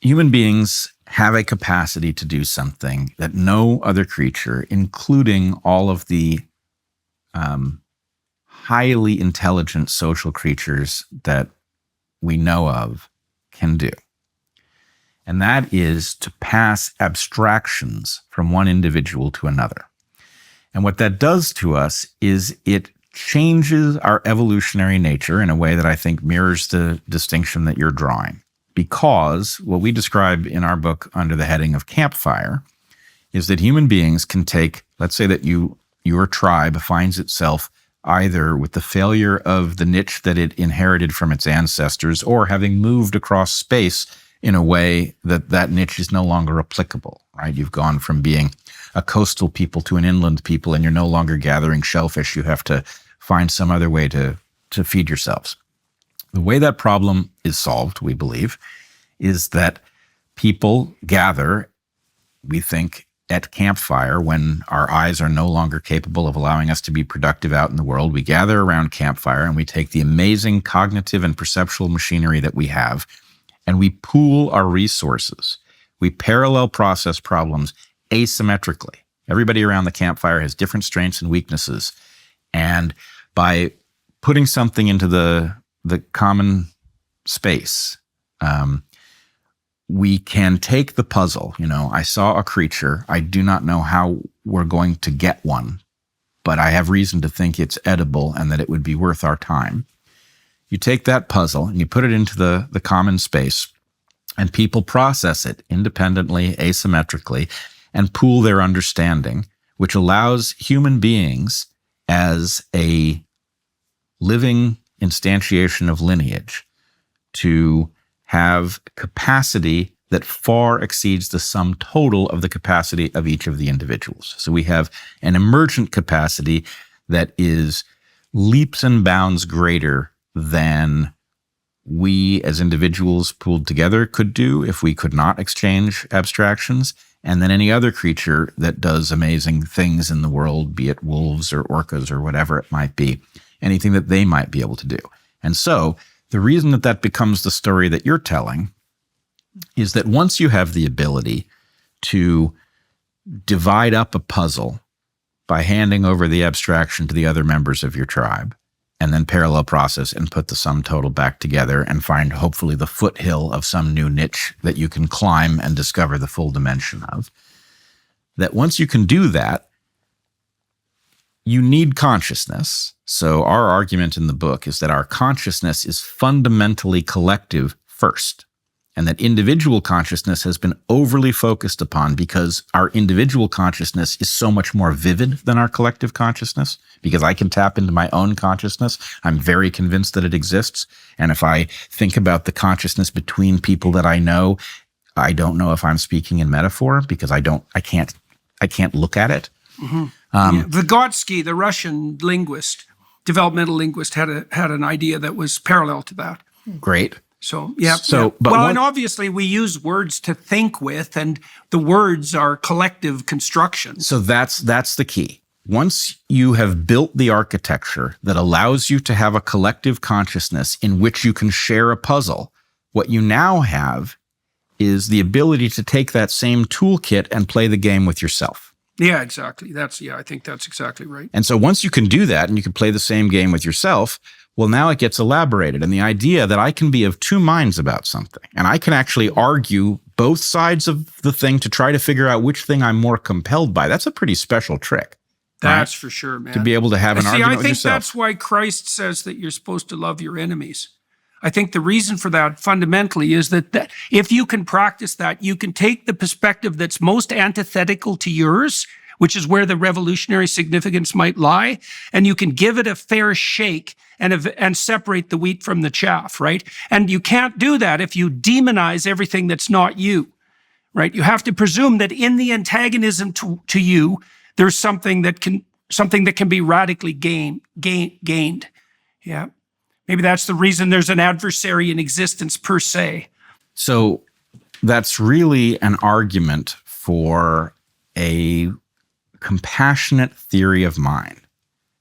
human beings have a capacity to do something that no other creature, including all of the highly intelligent social creatures that we know of, can do. And that is to pass abstractions from one individual to another. And what that does to us is it changes our evolutionary nature in a way that I think mirrors the distinction that you're drawing. Because what we describe in our book under the heading of campfire is that human beings can take, let's say that your tribe finds itself either with the failure of the niche that it inherited from its ancestors or having moved across space in a way that that niche is no longer applicable, right? You've gone from being a coastal people to an inland people, and you're no longer gathering shellfish. You have to find some other way to feed yourselves. The way that problem is solved, we believe, is that people gather, we think, at campfire when our eyes are no longer capable of allowing us to be productive out in the world. We gather around campfire and we take the amazing cognitive and perceptual machinery that we have, and we pool our resources. We parallel process problems asymmetrically. Everybody around the campfire has different strengths and weaknesses. And by putting something into the common space, we can take the puzzle. I saw a creature. I do not know how we're going to get one, but I have reason to think it's edible and that it would be worth our time. You take that puzzle and you put it into the common space, and people process it independently, asymmetrically, and pool their understanding, which allows human beings as a living instantiation of lineage to have capacity that far exceeds the sum total of the capacity of each of the individuals. So we have an emergent capacity that is leaps and bounds greater than we as individuals pooled together could do if we could not exchange abstractions, and then any other creature that does amazing things in the world, be it wolves or orcas or whatever it might be, anything that they might be able to do. And so the reason that becomes the story that you're telling is that once you have the ability to divide up a puzzle by handing over the abstraction to the other members of your tribe, and then parallel process and put the sum total back together and find hopefully the foothill of some new niche that you can climb and discover the full dimension of, that once you can do that, you need consciousness. So our argument in the book is that our consciousness is fundamentally collective first, and that individual consciousness has been overly focused upon because our individual consciousness is so much more vivid than our collective consciousness. Because I can tap into my own consciousness. I'm very convinced that it exists. And if I think about the consciousness between people that I know, I don't know if I'm speaking in metaphor because I can't look at it. Mm-hmm. Vygotsky, the Russian linguist, developmental linguist, had an idea that was parallel to that. Great. So, yeah. And obviously we use words to think with, and the words are collective constructions. So that's the key. Once you have built the architecture that allows you to have a collective consciousness in which you can share a puzzle, what you now have is the ability to take that same toolkit and play the game with yourself. Yeah, exactly. I think that's exactly right. And so once you can do that and you can play the same game with yourself, well, now it gets elaborated. And the idea that I can be of two minds about something, and I can actually argue both sides of the thing to try to figure out which thing I'm more compelled by, that's a pretty special trick. That's for sure, man. To be able to have an argument with yourself. I think that's why Christ says that you're supposed to love your enemies. I think the reason for that fundamentally is that if you can practice that, you can take the perspective that's most antithetical to yours, which is where the revolutionary significance might lie, and you can give it a fair shake and separate the wheat from the chaff, right? And you can't do that if you demonize everything that's not you, right? You have to presume that in the antagonism to you, there's something that can be radically gained. Yeah. Maybe that's the reason there's an adversary in existence per se. So that's really an argument for a compassionate theory of mind.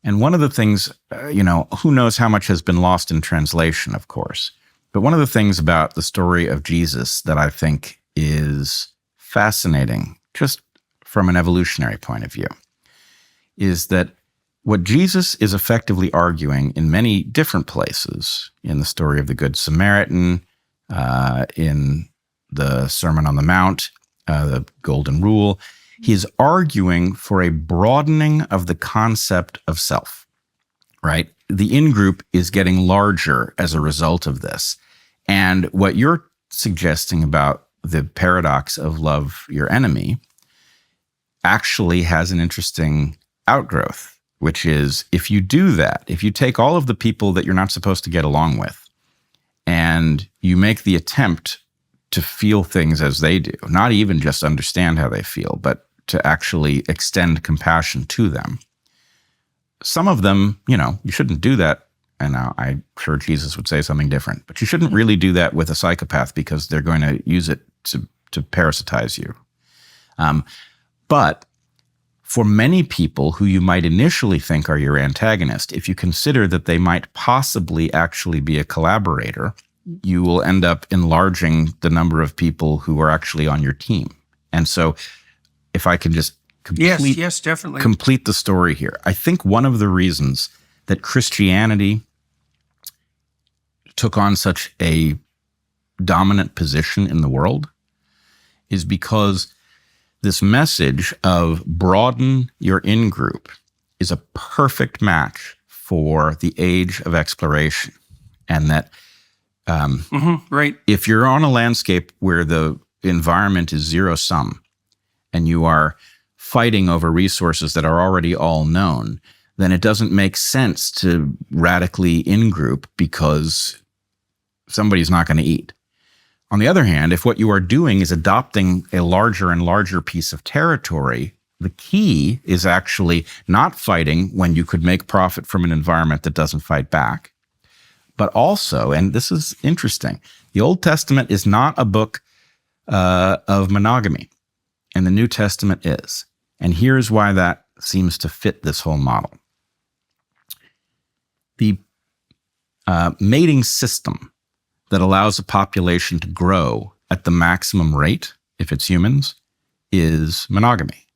And one of the things, who knows how much has been lost in translation, of course, But one of the things about the story of Jesus that I think is fascinating, just from an evolutionary point of view, is that what Jesus is effectively arguing in many different places, in the story of the Good Samaritan, in the Sermon on the Mount, the Golden Rule, he is arguing for a broadening of the concept of self, right? The in-group is getting larger as a result of this. And what you're suggesting about the paradox of love your enemy actually has an interesting outgrowth, which is if you do that, if you take all of the people that you're not supposed to get along with and you make the attempt to feel things as they do, not even just understand how they feel, but to actually extend compassion to them. Some of them, you shouldn't do that. And I'm sure Jesus would say something different, but you shouldn't really do that with a psychopath because they're going to use it to parasitize you. But for many people who you might initially think are your antagonist, if you consider that they might possibly actually be a collaborator, you will end up enlarging the number of people who are actually on your team. And so if I can just yes, definitely complete the story here, I think one of the reasons that Christianity took on such a dominant position in the world is because this message of broaden your in-group is a perfect match for the age of exploration. And that right. if you're on a landscape where the environment is zero-sum and you are fighting over resources that are already all known, then it doesn't make sense to radically in-group because somebody's not going to eat. On the other hand, if what you are doing is adopting a larger and larger piece of territory, the key is actually not fighting when you could make profit from an environment that doesn't fight back, but also, and this is interesting, the Old Testament is not a book of monogamy, and the New Testament is. And here's why that seems to fit this whole model. The mating system that allows a population to grow at the maximum rate, if it's humans, is monogamy.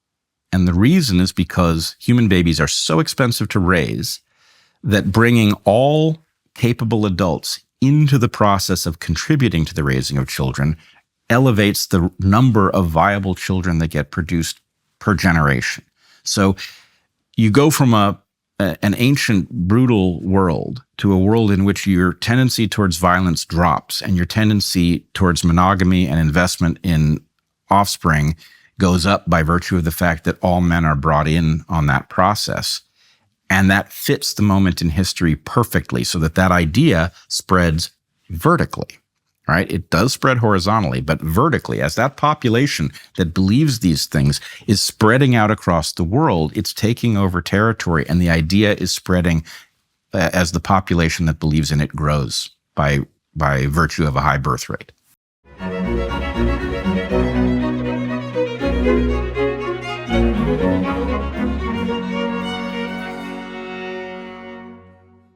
And the reason is because human babies are so expensive to raise that bringing all capable adults into the process of contributing to the raising of children elevates the number of viable children that get produced per generation. So you go from an ancient, brutal world to a world in which your tendency towards violence drops and your tendency towards monogamy and investment in offspring goes up by virtue of the fact that all men are brought in on that process. And that fits the moment in history perfectly so that that idea spreads vertically, right? It does spread horizontally, but vertically, as that population that believes these things is spreading out across the world, it's taking over territory, and the idea is spreading as the population that believes in it grows by virtue of a high birth rate.